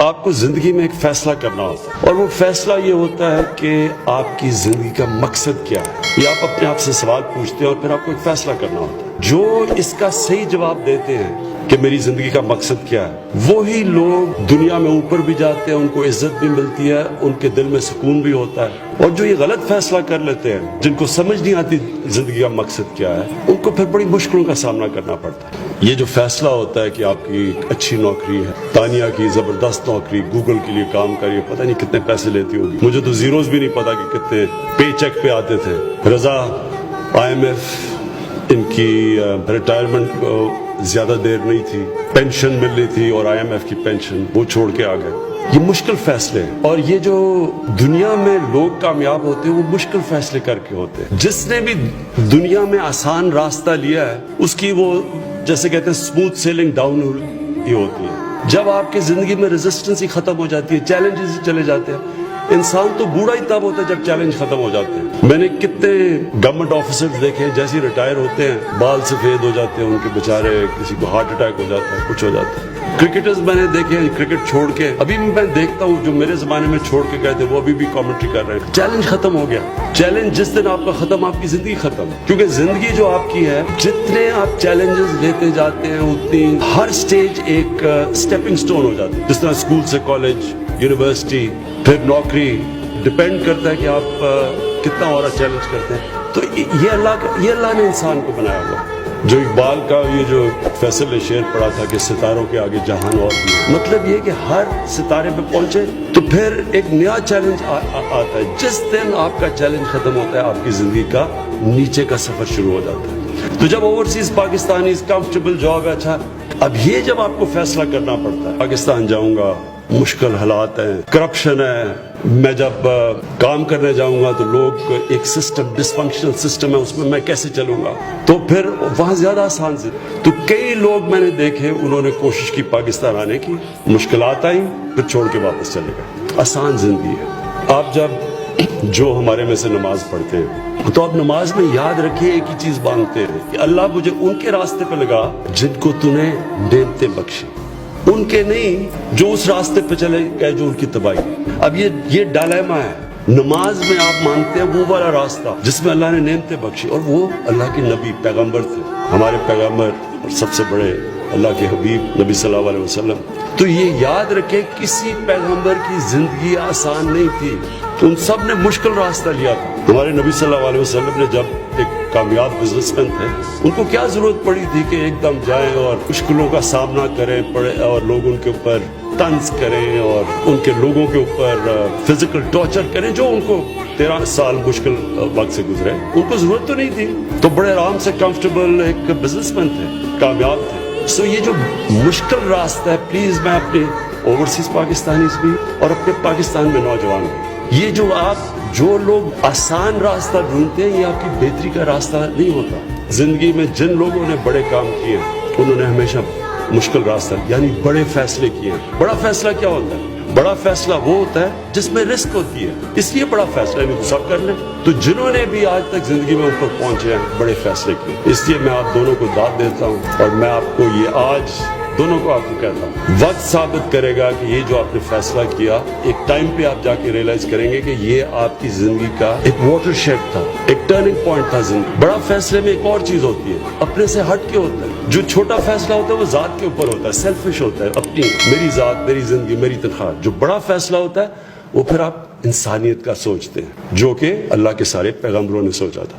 آپ کو زندگی میں ایک فیصلہ کرنا ہوتا ہے، اور وہ فیصلہ یہ ہوتا ہے کہ آپ کی زندگی کا مقصد کیا ہے۔ یہ آپ اپنے آپ سے سوال پوچھتے ہیں اور پھر آپ کو ایک فیصلہ کرنا ہوتا ہے۔ جو اس کا صحیح جواب دیتے ہیں کہ میری زندگی کا مقصد کیا ہے، وہی لوگ دنیا میں اوپر بھی جاتے ہیں، ان کو عزت بھی ملتی ہے، ان کے دل میں سکون بھی ہوتا ہے۔ اور جو یہ غلط فیصلہ کر لیتے ہیں، جن کو سمجھ نہیں آتی زندگی کا مقصد کیا ہے، ان کو پھر بڑی مشکلوں کا سامنا کرنا پڑتا ہے۔ یہ جو فیصلہ ہوتا ہے کہ آپ کی ایک اچھی نوکری ہے، تانیہ کی زبردست نوکری، گوگل کے لیے کام کری، پتہ نہیں کتنے پیسے لیتی ہوگی، مجھے تو زیروز بھی نہیں پتا کہ کتنے پے چیک پہ آتے تھے۔ رضا IMF، ان کی ریٹائرمنٹ زیادہ دیر نہیں تھی، پینشن مل رہی تھی اور IMF کی پینشن وہ چھوڑ کے آ گئے۔ یہ مشکل فیصلے ہیں، اور یہ جو دنیا میں لوگ کامیاب ہوتے ہیں وہ مشکل فیصلے کر کے ہوتے ہیں۔ جس نے بھی دنیا میں آسان راستہ لیا ہے، اس کی وہ جیسے کہتے ہیں اسموتھ سیلنگ ڈاؤن ہی ہوتی ہے۔ جب آپ کی زندگی میں ریزسٹنس ہی ختم ہو جاتی ہے، چیلنجز ہی چلے جاتے ہیں، انسان تو بوڑھا ہی تب ہوتا ہے جب چیلنج ختم ہو جاتے ہیں۔ میں نے کتنے گورنمنٹ آفیسرز دیکھے جیسے ریٹائر ہوتے ہیں بال سفید ہو جاتے ہیں ان کے، بیچارے کسی کو ہارٹ اٹیک ہو جاتا ہے، کچھ ہو جاتا ہے۔ کرکٹرز میں نے دیکھے ہیں کرکٹ چھوڑ کے، ابھی بھی میں دیکھتا ہوں جو میرے زمانے میں چھوڑ کے گئے تھے وہ ابھی بھی کامنٹری کر رہے ہیں۔ چیلنج ختم ہو گیا، چیلنج جس دن آپ کا ختم، آپ کی زندگی ختم، کیونکہ زندگی جو آپ کی ہے، جتنے آپ چیلنجز لیتے جاتے ہیں اتنی ہر سٹیج ایک سٹیپنگ سٹون ہو جاتی ہے۔ جس طرح اسکول سے کالج، یونیورسٹی، پھر نوکری، ڈیپینڈ کرتا ہے کہ آپ کتنا اور چیلنج کرتے ہیں۔ تو یہ اللہ نے انسان کو بنایا ہوا۔ جو اقبال کا یہ جو فیصل نے شعر پڑھا تھا کہ ستاروں کے آگے جہان اور بھی، مطلب یہ کہ ہر ستارے پہ پہنچے تو پھر ایک نیا چیلنج آتا ہے۔ جس دن آپ کا چیلنج ختم ہوتا ہے، آپ کی زندگی کا نیچے کا سفر شروع ہو جاتا ہے۔ تو جب اوورسیز پاکستانی کمفرٹیبل جاب ہے، اچھا، اب یہ جب آپ کو فیصلہ کرنا پڑتا ہے، پاکستان جاؤں گا، مشکل حالات ہیں، کرپشن ہے، میں جب کام کرنے جاؤں گا تو لوگ ایک سسٹم، ڈس فنکشنل سسٹم ہے، اس میں میں کیسے چلوں گا، تو پھر وہاں زیادہ آسان سے۔ تو کئی لوگ میں نے دیکھے انہوں نے کوشش کی پاکستان آنے کی، مشکلات آئیں، پھر چھوڑ کے واپس چلے گئے۔ آسان زندگی ہے۔ آپ جب جو ہمارے میں سے نماز پڑھتے ہیں تو آپ نماز میں یاد رکھیے ایک ہی چیز مانگتے ہیں کہ اللہ مجھے ان کے راستے پہ لگا جن کو تو نے نعمتیں بخشی، ان کے نہیں جو اس راستے پہ چلے گئے جو ان کی تباہی۔ اب یہ ڈائلیما ہے، نماز میں آپ مانتے ہیں وہ والا راستہ جس میں اللہ نے نعمتیں بخشی، اور وہ اللہ کے نبی پیغمبر تھے، ہمارے پیغمبر اور سب سے بڑے اللہ کے حبیب نبی صلی اللہ علیہ وسلم۔ تو یہ یاد رکھیں کسی پیغمبر کی زندگی آسان نہیں تھی، تو ان سب نے مشکل راستہ لیا تھا۔ ہمارے نبی صلی اللہ علیہ وسلم نے جب ایک کامیاب بزنس مین تھے، ان کو کیا ضرورت پڑی تھی کہ ایک دم جائیں اور مشکلوں کا سامنا کریں پڑے اور لوگ ان کے اوپر طنز کریں اور ان کے لوگوں کے اوپر فزیکل ٹارچر کریں، جو ان کو 13 سال مشکل وقت سے گزرے، ان کو ضرورت تو نہیں تھی۔ تو بڑے آرام سے کمفرٹیبل ایک بزنس مین تھے، کامیاب تھے۔ سو یہ جو مشکل راستہ ہے، پلیز میں اپنے اوورسیز پاکستانیز بھی اور اپنے پاکستان میں نوجوان بھی، یہ جو لوگ آسان راستہ ڈھونڈتے ہیں، یہ آپ کی بہتری کا راستہ نہیں ہوتا۔ زندگی میں جن لوگوں نے بڑے کام کیے انہوں نے ہمیشہ مشکل راستہ، یعنی بڑے فیصلے کیے۔ بڑا فیصلہ کیا ہوتا ہے؟ بڑا فیصلہ وہ ہوتا ہے جس میں رسک ہوتی ہے، اس لیے بڑا فیصلہ نہیں سب کر لیں۔ تو جنہوں نے بھی آج تک زندگی میں اوپر پہنچے ہیں، بڑے فیصلے کیے، اس لیے میں آپ دونوں کو داد دیتا ہوں، اور میں آپ کو یہ آج دونوں کو آپ کو کہتا ہوں، وقت ثابت کرے گا کہ یہ جو آپ نے فیصلہ کیا، ایک ٹائم پہ آپ جا کے ریئلائز کریں گے کہ یہ آپ کی زندگی کا ایک واٹر شیڈ تھا، ایک ٹرننگ پوائنٹ تھا زندگی۔ بڑا فیصلے میں ایک اور چیز ہوتی ہے، اپنے سے ہٹ کے ہوتا ہے۔ جو چھوٹا فیصلہ ہوتا ہے وہ ذات کے اوپر ہوتا ہے، سیلفش ہوتا ہے، اپنی، میری ذات، میری زندگی، میری تنخواہ۔ جو بڑا فیصلہ ہوتا ہے وہ پھر آپ انسانیت کا سوچتے ہیں، جو کہ اللہ کے سارے پیغمبروں نے سوچا تھا۔